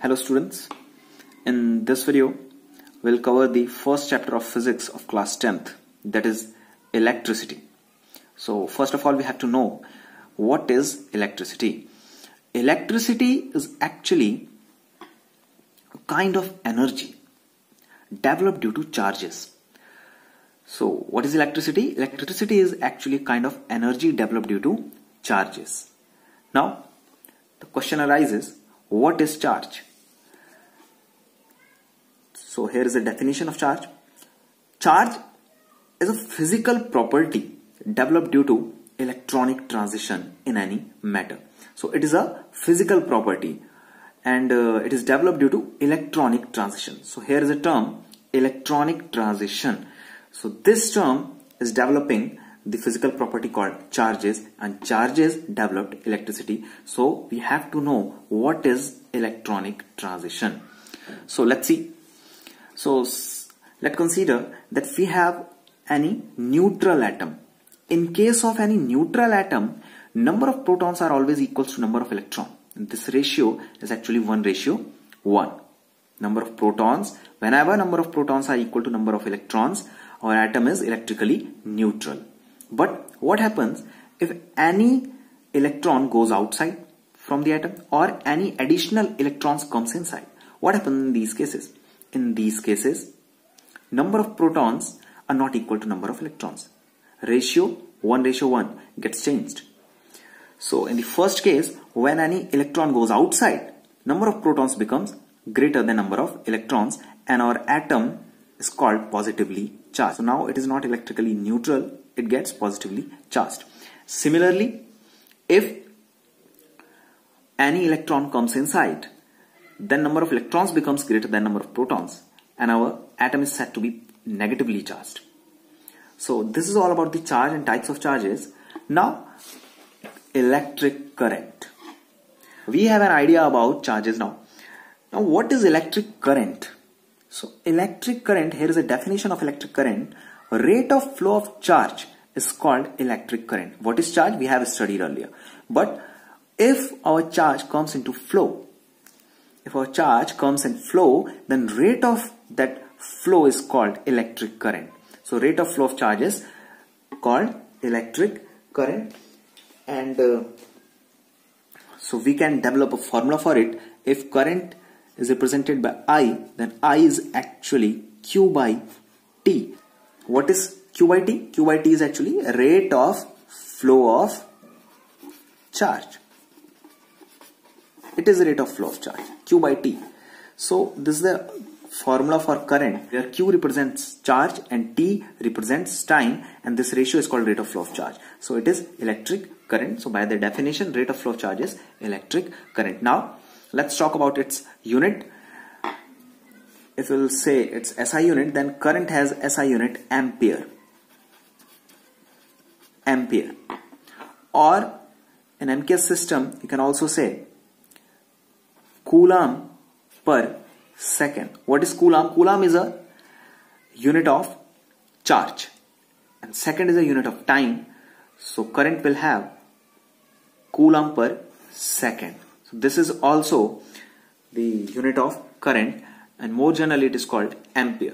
Hello students, in this video we'll cover the first chapter of physics of class 10th, that is electricity. So first of all we have to know what is electricity. Electricity is actually a kind of energy developed due to charges. So what is electricity? Electricity is actually a kind of energy developed due to charges. Now the question arises, what is charge? So here is a definition of charge. Charge is a physical property developed due to electronic transition in any matter. So it is a physical property and it is developed due to electronic transition. So here is a term, electronic transition. So this term is developing the physical property called charges, and charges developed electricity. So we have to know what is electronic transition. So let's see. So let's consider that we have any neutral atom. In case of any neutral atom, number of protons are always equals to number of electrons. And this ratio is actually 1:1. Number of protons, whenever number of protons are equal to number of electrons, our atom is electrically neutral. But what happens if any electron goes outside from the atom or any additional electrons comes inside? What happens in these cases? In these cases, number of protons are not equal to number of electrons. Ratio 1:1 gets changed. So in the first case, when any electron goes outside, number of protons becomes greater than number of electrons and our atom is called positively charged. So now it is not electrically neutral, it gets positively charged. Similarly, if any electron comes inside, then number of electrons becomes greater than number of protons and our atom is said to be negatively charged. So this is all about the charge and types of charges. Now electric current. We have an idea about charges now. Now what is electric current? So electric current, here is a definition of electric current. Rate of flow of charge is called electric current. What is charge? We have studied earlier. But if our charge comes into flow, if our charge comes in flow, then rate of that flow is called electric current. So rate of flow of charge is called electric current, and so we can develop a formula for it. If current is represented by I, then I is actually Q by T. What is Q by T? Q by T is actually rate of flow of charge. It is the rate of flow of charge, Q by T. So this is the formula for current, where Q represents charge and T represents time, and this ratio is called rate of flow of charge. So it is electric current. So by the definition, rate of flow of charge is electric current. Now let's talk about its unit. If we'll say it's SI unit, then current has SI unit ampere. Ampere. Or in MKS system, you can also say coulomb per second. What is coulomb? Coulomb is a unit of charge and second is a unit of time. So current will have coulomb per second. So this is also the unit of current, and more generally it is called ampere.